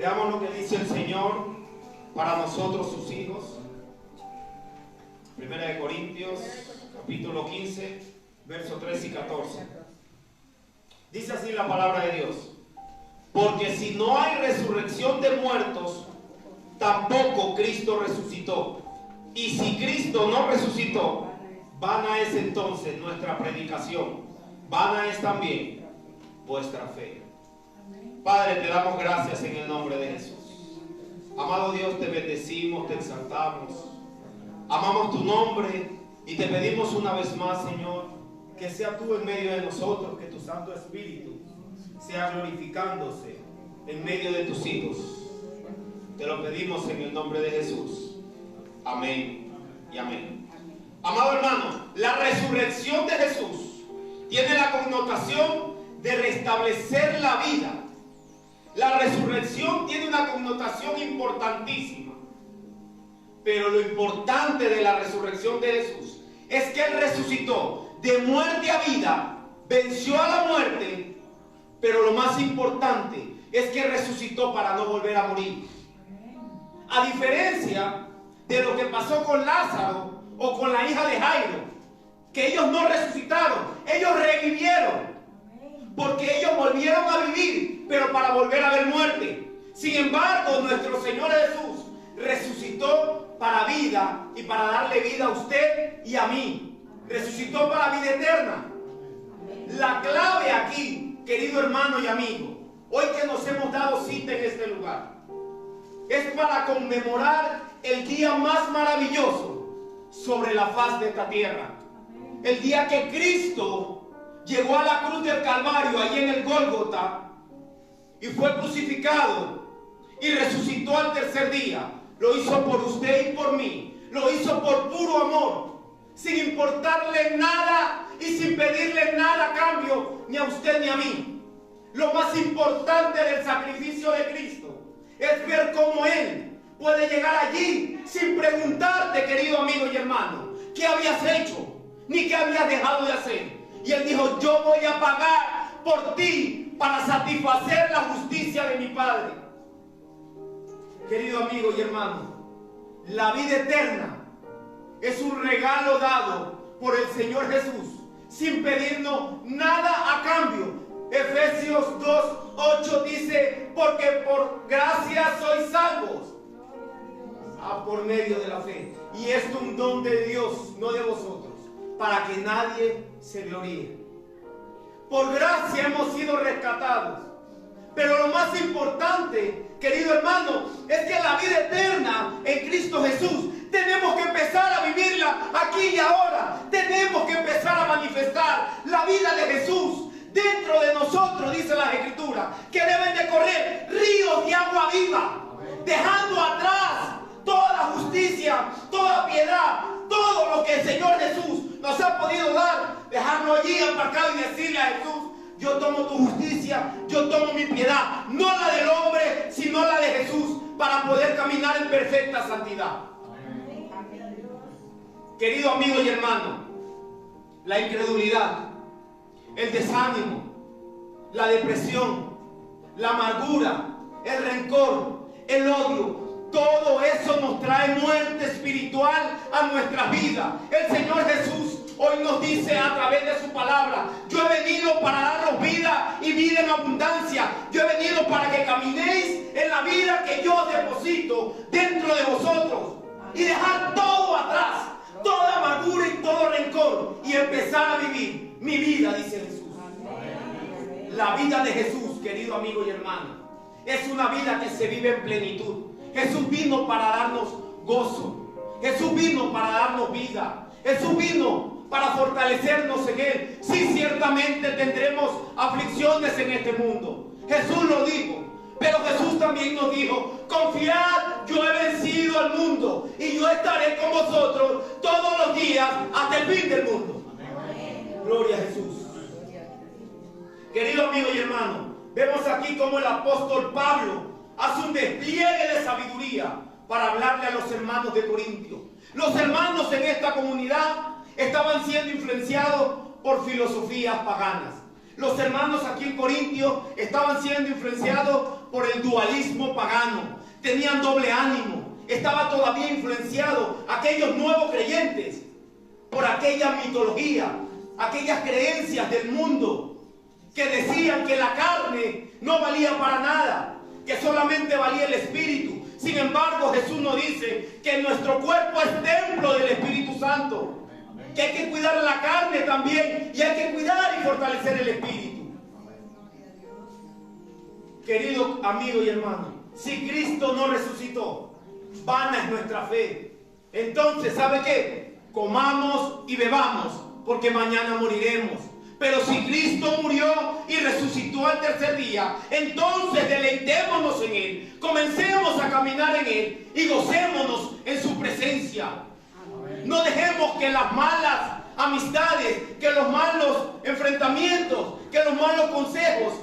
Veamos lo que dice el Señor para nosotros, sus hijos. Primera de Corintios, capítulo 15, versos 13 y 14. Dice así la palabra de Dios: porque si no hay resurrección de muertos, tampoco Cristo resucitó. Y si Cristo no resucitó, vana es entonces nuestra predicación, vana es también vuestra fe. Padre, te damos gracias en el nombre de Jesús. Amado Dios, te bendecimos, te exaltamos, amamos tu nombre y te pedimos una vez más, Señor, que sea tú en medio de nosotros, que tu Santo Espíritu sea glorificándose en medio de tus hijos. Te lo pedimos en el nombre de Jesús. Amén y amén. Amado hermano, la resurrección de Jesús tiene la connotación de restablecer la vida. La resurrección tiene una connotación importantísima. Pero lo importante de la resurrección de Jesús es que Él resucitó de muerte a vida, venció a la muerte, pero lo más importante es que resucitó para no volver a morir. A diferencia de lo que pasó con Lázaro o con la hija de Jairo, que ellos no resucitaron, ellos revivieron, porque ellos volvieron a vivir, pero para volver a ver muerte. Sin embargo, nuestro Señor Jesús resucitó para vida y para darle vida a usted y a mí. Resucitó para vida eterna. La clave aquí, querido hermano y amigo, hoy que nos hemos dado cita en este lugar, es para conmemorar el día más maravilloso sobre la faz de esta tierra. El día que Cristo llegó a la cruz del Calvario, allí en el Gólgota, y fue crucificado y resucitó al tercer día. Lo hizo por usted y por mí. Lo hizo por puro amor, sin importarle nada y sin pedirle nada a cambio, ni a usted ni a mí. Lo más importante del sacrificio de Cristo es ver cómo Él puede llegar allí sin preguntarte, querido amigo y hermano, qué habías hecho, ni qué habías dejado de hacer. Y Él dijo: yo voy a pagar por ti para satisfacer la justicia de mi Padre. Querido amigo y hermano, la vida eterna es un regalo dado por el Señor Jesús sin pedirnos nada a cambio. Efesios 2:8 dice: porque por gracia sois salvos por medio de la fe. Y esto es un don de Dios, no de vosotros, para que nadie se gloríe. Por gracia hemos sido rescatados. Pero lo más importante, querido hermano, es que la vida eterna en Cristo Jesús tenemos que empezar a vivirla aquí y ahora. Tenemos que empezar a manifestar la vida de Jesús dentro de nosotros, dice la Escritura, que deben de correr ríos de agua viva, dejando atrás toda justicia, toda piedad, todo lo que el Señor Jesús nos ha podido dar, dejarlo allí aparcado y decirle a Jesús: yo tomo tu justicia, yo tomo mi piedad, no la del hombre, sino la de Jesús, para poder caminar en perfecta santidad. Querido amigo y hermano, la incredulidad, el desánimo, la depresión, la amargura, el rencor, el odio, todo eso nos trae muerte espiritual a nuestra vida. El Señor Jesús hoy nos dice a través de su palabra: yo he venido para daros vida y vida en abundancia. Yo he venido para que caminéis en la vida que yo deposito dentro de vosotros y dejar todo atrás, toda amargura y todo rencor, y empezar a vivir mi vida, dice Jesús. La vida de Jesús, querido amigo y hermano, es una vida que se vive en plenitud. Jesús vino para darnos gozo. Jesús vino para darnos vida. Jesús vino para fortalecernos en Él. Sí, ciertamente tendremos aflicciones en este mundo. Jesús lo dijo. Pero Jesús también nos dijo: confiad, yo he vencido al mundo y yo estaré con vosotros todos los días hasta el fin del mundo. Amén. Gloria a Jesús. Querido amigo y hermano, vemos aquí cómo el apóstol Pablo hace un despliegue de sabiduría para hablarle a los hermanos de Corintio. Los hermanos en esta comunidad estaban siendo influenciados por filosofías paganas. Los hermanos aquí en Corintio estaban siendo influenciados por el dualismo pagano. Tenían doble ánimo. Estaba todavía influenciado aquellos nuevos creyentes por aquella mitología, aquellas creencias del mundo que decían que la carne no valía para nada, que solamente valía el espíritu. Sin embargo, Jesús nos dice que nuestro cuerpo es templo del Espíritu Santo, que hay que cuidar la carne también y hay que cuidar y fortalecer el espíritu. Querido amigo y hermano, si Cristo no resucitó, vana es nuestra fe. Entonces, ¿sabe qué? Comamos y bebamos, porque mañana moriremos. Pero si Cristo murió y resucitó al tercer día, entonces deleitémonos en Él, comencemos a caminar en Él y gocémonos en su presencia. No dejemos que las malas amistades, que los malos enfrentamientos, que los malos consejos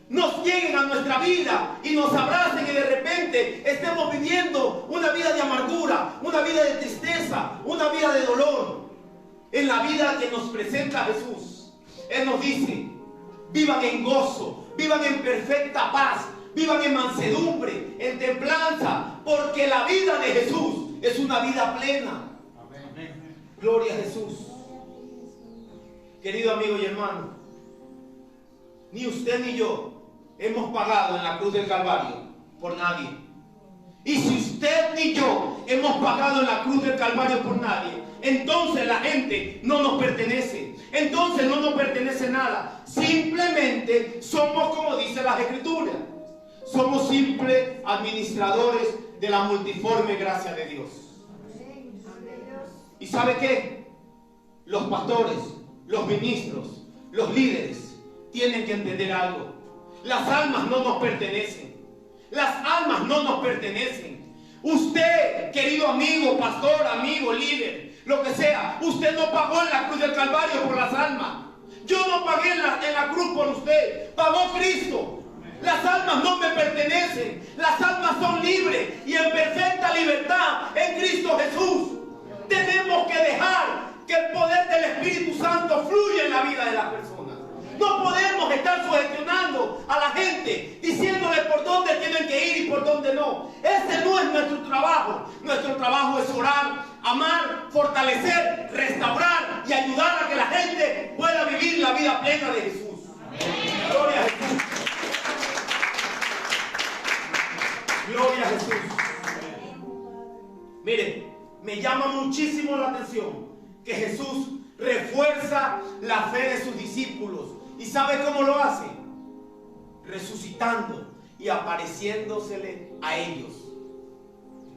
nos lleguen a nuestra vida y nos abracen y de repente estemos viviendo una vida de amargura, una vida de tristeza, una vida de dolor. En la vida que nos presenta Jesús, Él nos dice: vivan en gozo, vivan en perfecta paz, vivan en mansedumbre, en templanza, porque la vida de Jesús es una vida plena. Amén. Gloria a Jesús. Querido amigo y hermano, ni usted ni yo hemos pagado en la cruz del Calvario por nadie. Y si usted ni yo hemos pagado en la cruz del Calvario por nadie, entonces la gente no nos pertenece. Entonces no nos pertenece nada. Simplemente somos, como dice las Escrituras, somos simples administradores de la multiforme gracia de Dios. ¿Y sabe qué? Los pastores, los ministros, los líderes tienen que entender algo. Las almas no nos pertenecen. Las almas no nos pertenecen. Usted, querido amigo, pastor, amigo, líder, lo que sea, usted no pagó en la cruz del Calvario por las almas. Yo no pagué en la cruz por usted. Pagó Cristo. Las almas no me pertenecen. Las almas son libres y en perfecta libertad en Cristo Jesús. Tenemos que dejar que el poder del Espíritu Santo fluya en la vida de las personas. No podemos estar sugestionando a la gente, diciéndole por dónde tienen que ir y por dónde no. Ese no es nuestro trabajo. Nuestro trabajo es orar, amar, fortalecer, restaurar y ayudar a que la gente pueda vivir la vida plena de Jesús. Amén. Gloria a Jesús. Gloria a Jesús. Mire, me llama muchísimo la atención que Jesús refuerza la fe de sus discípulos. ¿Y sabe cómo lo hace? Resucitando y apareciéndosele a ellos.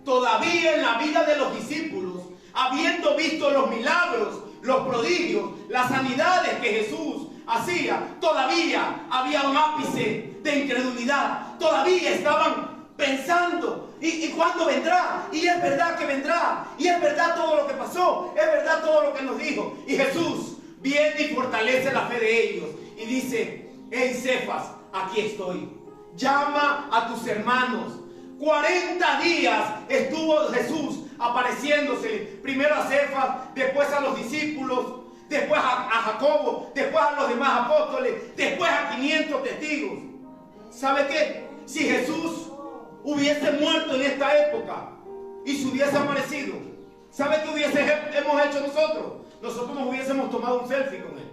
Todavía en la vida de los discípulos, habiendo visto los milagros, los prodigios, las sanidades que Jesús hacía, todavía había un ápice de incredulidad. Todavía estaban pensando: ¿y cuándo vendrá? Y es verdad que vendrá. Y es verdad todo lo que pasó. Es verdad todo lo que nos dijo. Y Jesús viene y fortalece la fe de ellos. Y dice: hey Cefas, aquí estoy. Llama a tus hermanos. 40 días estuvo Jesús apareciéndose. Primero a Cefas, después a los discípulos, después a Jacobo, después a los demás apóstoles, después a 500 testigos. ¿Sabe qué? Si Jesús hubiese muerto en esta época y se hubiese aparecido, ¿sabe qué hemos hecho nosotros? Nosotros nos hubiésemos tomado un selfie con él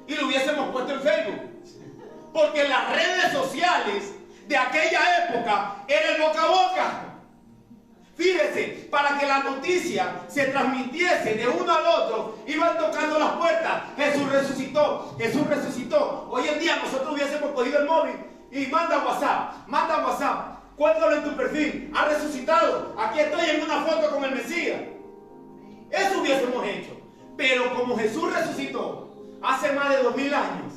y lo hubiésemos puesto en Facebook, porque las redes sociales de aquella época era el boca a boca. Fíjese, para que la noticia se transmitiese de uno al otro, iban tocando las puertas: Jesús resucitó, Jesús resucitó. Hoy en día nosotros hubiésemos cogido el móvil y manda WhatsApp, cuélgalo en tu perfil: ha resucitado, aquí estoy en una foto con el Mesías. Eso hubiésemos hecho. Pero como Jesús resucitó hace más de 2000 años,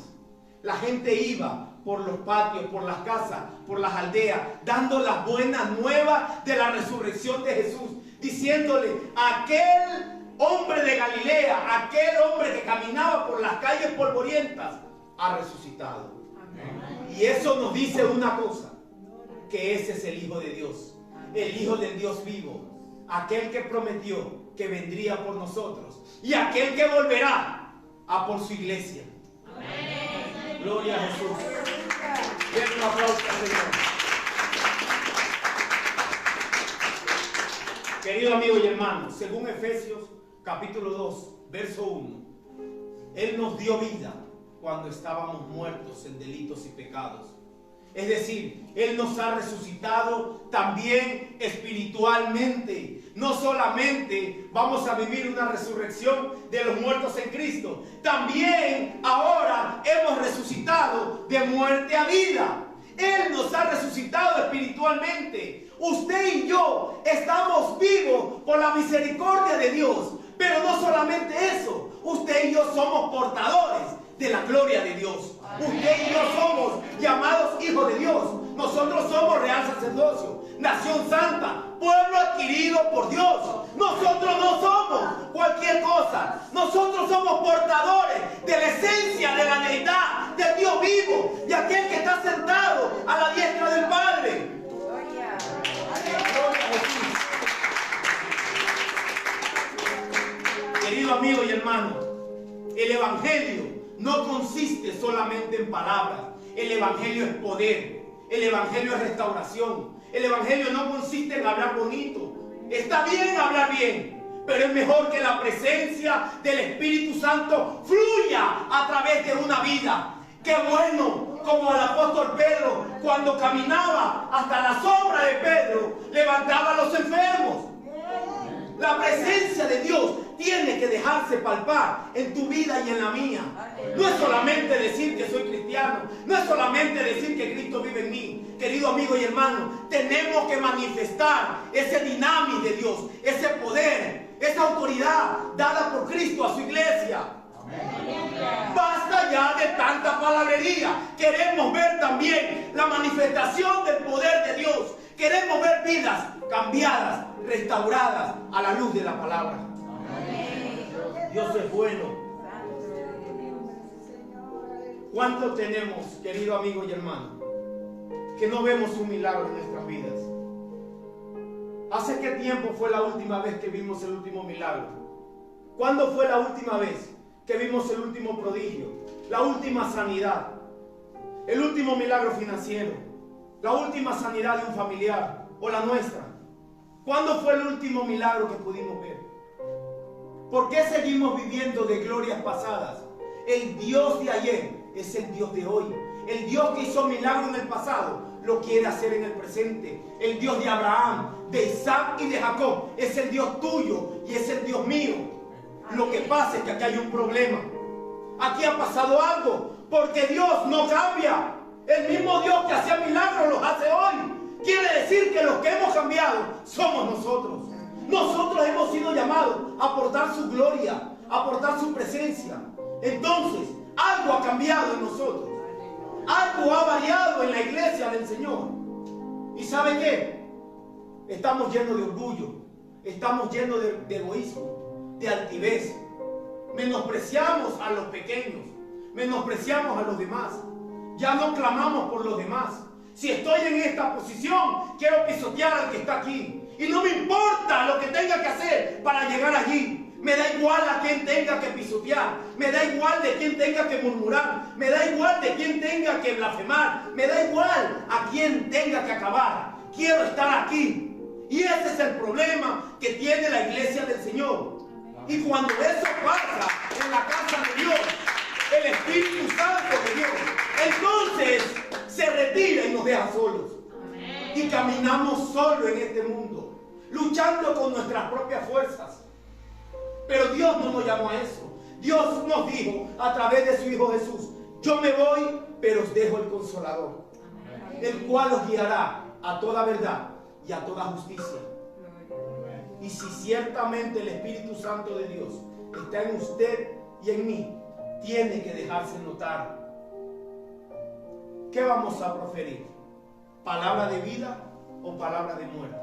la gente iba por los patios, por las casas, por las aldeas, dando las buenas nuevas de la resurrección de Jesús, diciéndole: aquel hombre de Galilea, aquel hombre que caminaba por las calles polvorientas, ha resucitado. Amén. Y eso nos dice una cosa: que ese es el Hijo de Dios, el Hijo del Dios vivo, aquel que prometió que vendría por nosotros y aquel que volverá a por su iglesia. Amén. Gloria a Jesús. Den un aplauso al Señor. Querido amigo y hermano, según Efesios capítulo 2, verso 1, Él nos dio vida cuando estábamos muertos en delitos y pecados. Es decir, Él nos ha resucitado también espiritualmente. No solamente vamos a vivir una resurrección de los muertos en Cristo, también ahora hemos resucitado de muerte a vida. Él nos ha resucitado espiritualmente. Usted y yo estamos vivos por la misericordia de Dios. Pero no solamente eso, usted y yo somos portadores de la gloria de Dios. Usted y yo somos llamados hijos de Dios. Nosotros somos real sacerdocio, nación santa, pueblo adquirido por Dios. Nosotros no somos cualquier cosa. Nosotros somos portadores de la esencia, de la deidad, del Dios vivo, de aquel que está sentado a la diestra del Padre. Gloria a Jesús. Querido amigo y hermano, el Evangelio no consiste solamente en palabras. El Evangelio es poder. El Evangelio es restauración. El Evangelio no consiste en hablar bonito. Está bien hablar bien, pero es mejor que la presencia del Espíritu Santo fluya a través de una vida. Qué bueno, como el apóstol Pedro, cuando caminaba hasta la sombra de Pedro, levantaba a los enfermos. La presencia de Dios tiene que dejarse palpar en tu vida y en la mía. No es solamente decir que soy cristiano, no es solamente decir que Cristo vive en mí. Querido amigo y hermano, tenemos que manifestar ese dinamis de Dios, ese poder, esa autoridad dada por Cristo a su iglesia. Basta ya de tanta palabrería. Queremos ver también la manifestación del poder de Dios. Queremos ver vidas cambiadas, restauradas a la luz de la palabra. Dios es bueno. ¿Cuánto tenemos, querido amigo y hermano, que no vemos un milagro en nuestras vidas? ¿Hace qué tiempo fue la última vez que vimos el último milagro? ¿Cuándo fue la última vez que vimos el último prodigio? La última sanidad, el último milagro financiero, la última sanidad de un familiar o la nuestra. ¿Cuándo fue el último milagro que pudimos ver? ¿Por qué seguimos viviendo de glorias pasadas? El Dios de ayer es el Dios de hoy. El Dios que hizo milagro en el pasado lo quiere hacer en el presente. El Dios de Abraham, de Isaac y de Jacob es el Dios tuyo y es el Dios mío. Lo que pasa es que aquí hay un problema. Aquí ha pasado algo, porque Dios no cambia. El mismo Dios que hacía milagros los hace hoy. Quiere decir que los que hemos cambiado somos nosotros. Nosotros hemos sido llamados a aportar su gloria, a aportar su presencia. Entonces, algo ha cambiado en nosotros. Algo ha variado en la iglesia del Señor. ¿Y sabe qué? Estamos llenos de orgullo. Estamos llenos de egoísmo, de altivez. Menospreciamos a los pequeños. Menospreciamos a los demás. Ya no clamamos por los demás. Si estoy en esta posición, quiero pisotear al que está aquí. Y no me importa lo que tenga que hacer para llegar allí. Me da igual a quien tenga que pisotear. Me da igual de quien tenga que murmurar. Me da igual de quien tenga que blasfemar. Me da igual a quien tenga que acabar. Quiero estar aquí. Y ese es el problema que tiene la iglesia del Señor. Y cuando eso pasa en la casa de Dios, el Espíritu Santo de Dios, entonces se retira y nos deja solos. Y caminamos solos en este mundo, luchando con nuestras propias fuerzas. Pero Dios no nos llamó a eso. Dios nos dijo a través de su Hijo Jesús: yo me voy, pero os dejo el Consolador, el cual os guiará a toda verdad y a toda justicia. Y si ciertamente el Espíritu Santo de Dios está en usted y en mí, tiene que dejarse notar. ¿Qué vamos a proferir? ¿Palabra de vida o palabra de muerte?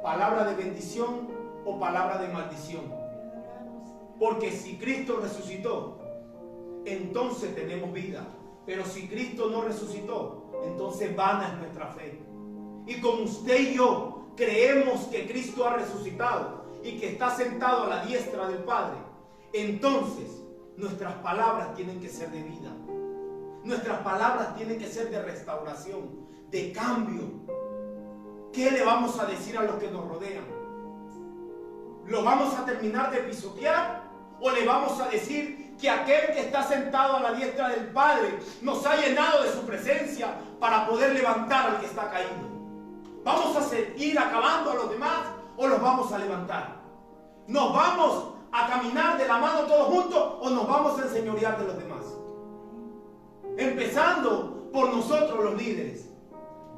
¿Palabra de bendición o palabra de maldición? Porque si Cristo resucitó, entonces tenemos vida. Pero si Cristo no resucitó, entonces vana es nuestra fe. Y como usted y yo creemos que Cristo ha resucitado y que está sentado a la diestra del Padre, entonces nuestras palabras tienen que ser de vida. Nuestras palabras tienen que ser de restauración, de cambio. ¿Qué le vamos a decir a los que nos rodean? ¿Lo vamos a terminar de pisotear? ¿O le vamos a decir que aquel que está sentado a la diestra del Padre nos ha llenado de su presencia para poder levantar al que está caído? ¿Vamos a seguir acabando a los demás o los vamos a levantar? ¿Nos vamos a caminar de la mano todos juntos o nos vamos a enseñorear de los demás? Empezando por nosotros los líderes.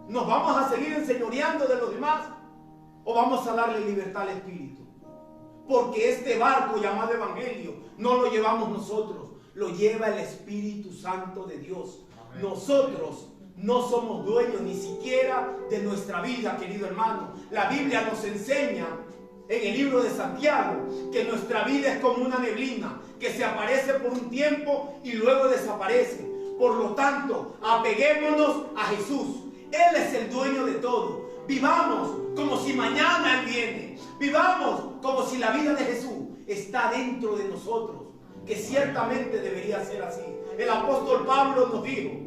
¿Nos vamos a seguir enseñoreando de los demás o vamos a darle libertad al Espíritu? Porque este barco llamado Evangelio no lo llevamos nosotros, lo lleva el Espíritu Santo de Dios. Amén. Nosotros no somos dueños ni siquiera de nuestra vida, querido hermano. La Biblia nos enseña en el libro de Santiago que nuestra vida es como una neblina que se aparece por un tiempo y luego desaparece. Por lo tanto, apeguémonos a Jesús. Él es el dueño de todo. Vivamos como si mañana Él viene. Vivamos como si la vida de Jesús está dentro de nosotros, que ciertamente debería ser así. El apóstol Pablo nos dijo: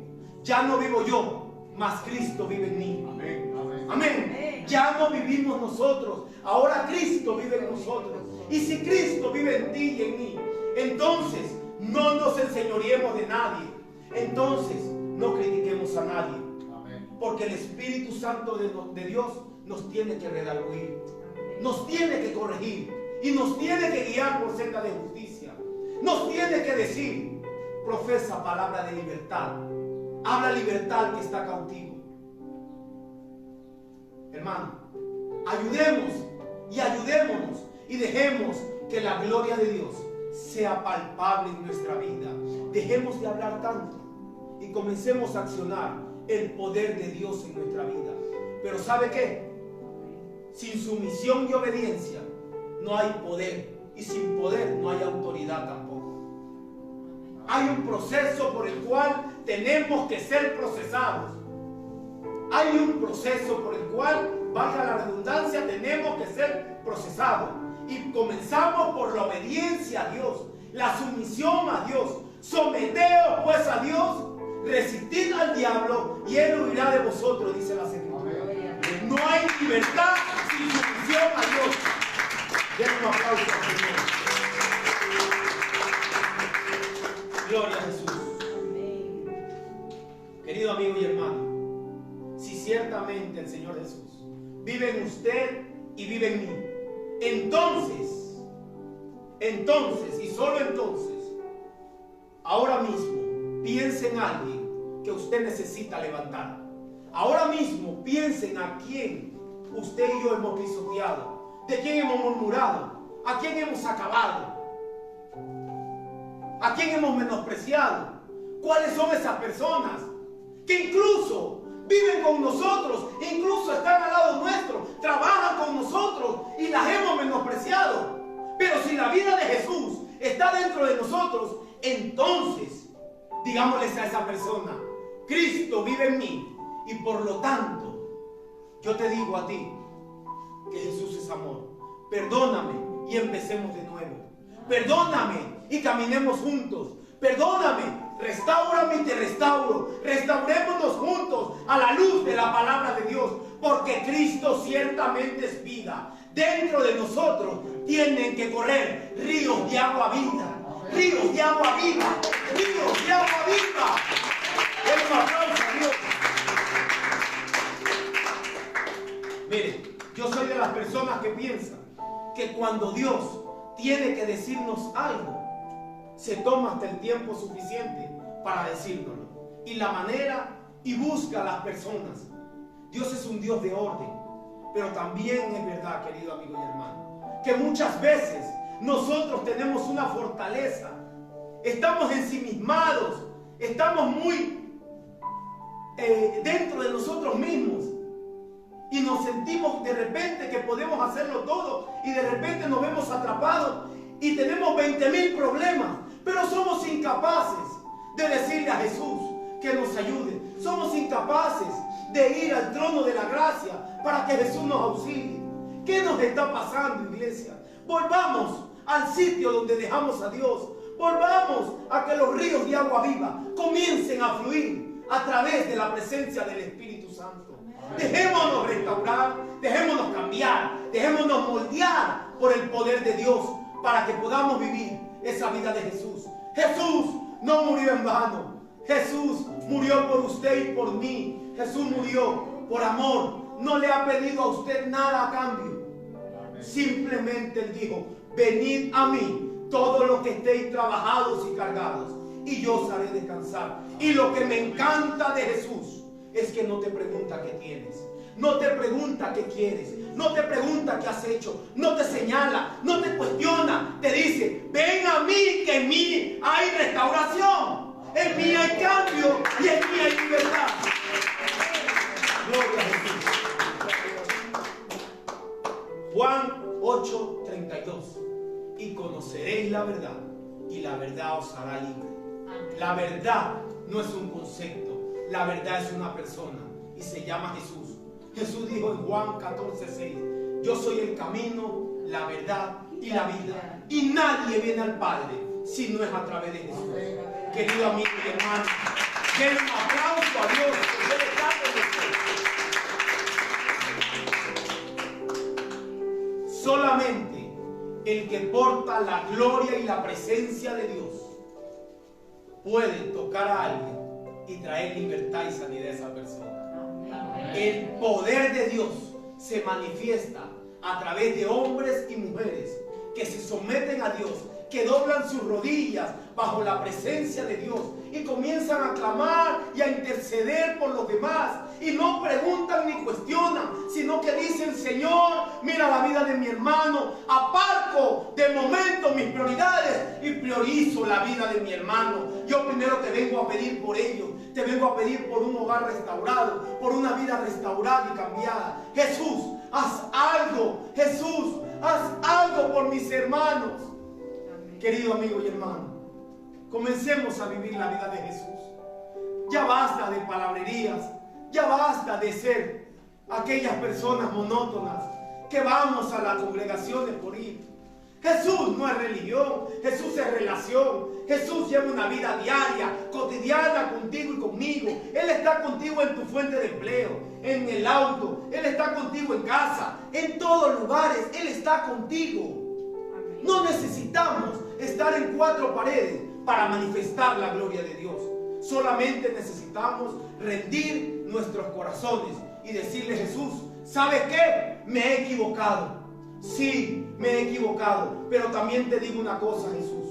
ya no vivo yo, mas Cristo vive en mí. Amén. Amén. Amén. Ya no vivimos nosotros, ahora Cristo vive en nosotros. Y si Cristo vive en ti y en mí, entonces no nos enseñoreemos de nadie. Entonces no critiquemos a nadie. Amén. Porque el Espíritu Santo de Dios nos tiene que redarguir, nos tiene que corregir y nos tiene que guiar por senda de justicia. Nos tiene que decir: profesa palabra de libertad, habla libertad al que está cautivo. Hermano, ayudemos y ayudémonos y dejemos que la gloria de Dios sea palpable en nuestra vida. Dejemos de hablar tanto y comencemos a accionar el poder de Dios en nuestra vida. Pero ¿sabe qué? Sin sumisión y obediencia no hay poder, y sin poder no hay autoridad tampoco. Hay un proceso por el cual tenemos que ser procesados. Hay un proceso por el cual, valga la redundancia, tenemos que ser procesados. Y comenzamos por la obediencia a Dios, la sumisión a Dios. Someteos pues a Dios, resistid al diablo y él huirá de vosotros, dice la Escritura. No hay libertad sin sumisión a Dios. Den un aplauso al Señor. Gloria a Jesús. Querido amigo y hermano, si ciertamente el Señor Jesús vive en usted y vive en mí, entonces y solo entonces, ahora mismo piense en alguien que usted necesita levantar. Ahora mismo piensen a quién usted y yo hemos pisoteado, de quién hemos murmurado, a quién hemos acabado, a quién hemos menospreciado. ¿Cuáles son esas personas que incluso viven con nosotros, incluso están al lado nuestro, trabajan con nosotros y las hemos menospreciado? Pero si la vida de Jesús está dentro de nosotros, entonces digámosles a esa persona: Cristo vive en mí. Y por lo tanto, yo te digo a ti que Jesús es amor. Perdóname y empecemos de nuevo. Perdóname y caminemos juntos. Perdóname, restáurame y te restauro. Restaurémonos juntos a la luz de la palabra de Dios. Porque Cristo ciertamente es vida. Dentro de nosotros tienen que correr ríos de agua viva. Ríos de agua viva. Ríos de agua viva. Es un aplauso a Dios. Mire, yo soy de las personas que piensan que cuando Dios tiene que decirnos algo, se toma hasta el tiempo suficiente para decírnoslo. Y la manera y busca a las personas. Dios es un Dios de orden. Pero también es verdad, querido amigo y hermano, que muchas veces nosotros tenemos una fortaleza. Estamos ensimismados. Estamos muy dentro de nosotros mismos. Y nos sentimos de repente que podemos hacerlo todo. Y de repente nos vemos atrapados. Y tenemos 20,000 problemas. Pero somos incapaces de decirle a Jesús que nos ayude. Somos incapaces de ir al trono de la gracia para que Jesús nos auxilie. ¿Qué nos está pasando, iglesia? Volvamos al sitio donde dejamos a Dios. Volvamos a que los ríos de agua viva comiencen a fluir a través de la presencia del Espíritu Santo. Dejémonos restaurar, dejémonos cambiar, dejémonos moldear por el poder de Dios para que podamos vivir esa vida de Jesús. Jesús no murió en vano. Jesús murió por usted y por mí. Jesús murió por amor. No le ha pedido a usted nada a cambio. Simplemente Él dijo: venid a mí todos los que estéis trabajados y cargados, y yo os haré descansar. Y lo que me encanta de Jesús es que no te pregunta qué tienes, no te pregunta qué quieres, no te pregunta qué has hecho, no te señala, no te cuestiona, te dice: ven a mí, que en mí hay restauración, en mí hay cambio y en mí hay libertad. Gloria a Jesús. Juan 8:32. Y conoceréis la verdad, y la verdad os hará libre. La verdad no es un concepto, la verdad es una persona y se llama Jesús. Jesús dijo en Juan 14:6: yo soy el camino, la verdad y la vida, y nadie viene al Padre si no es a través de Jesús. Querido amigo y hermano, den un aplauso a Dios que Él está con nosotros. Solamente el que porta la gloria y la presencia de Dios puede tocar a alguien y traer libertad y sanidad a esa persona. El poder de Dios se manifiesta a través de hombres y mujeres que se someten a Dios, que doblan sus rodillas bajo la presencia de Dios y comienzan a clamar y a interceder por los demás, y no preguntan ni cuestionan, sino que dicen: Señor, mira la vida de mi hermano, aparco de momento mis prioridades y priorizo la vida de mi hermano. Yo primero te vengo a pedir por ellos, te vengo a pedir por un hogar restaurado, por una vida restaurada y cambiada. Jesús, haz algo. Jesús, haz algo por mis hermanos. Querido amigo y hermano, comencemos a vivir la vida de Jesús. Ya basta de palabrerías, ya basta de ser aquellas personas monótonas que vamos a las congregaciones por ir. Jesús no es religión, Jesús es relación. Jesús lleva una vida diaria, cotidiana contigo y conmigo. Él está contigo en tu fuente de empleo, en el auto, Él está contigo en casa, en todos lugares, Él está contigo. No necesitamos estar en cuatro paredes para manifestar la gloria de Dios. Solamente necesitamos rendir nuestros corazones y decirle: Jesús, ¿sabes qué? Me he equivocado. Sí, me he equivocado. Pero también te digo una cosa, Jesús.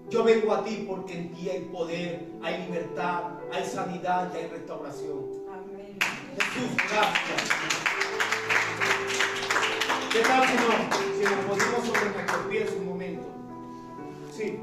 Yo vengo a ti porque en ti hay poder, hay libertad, hay sanidad y hay restauración. Amén. Jesús, gracias. ¿Qué tal si nos ponemos sobre nuestros pies un momento? Sí.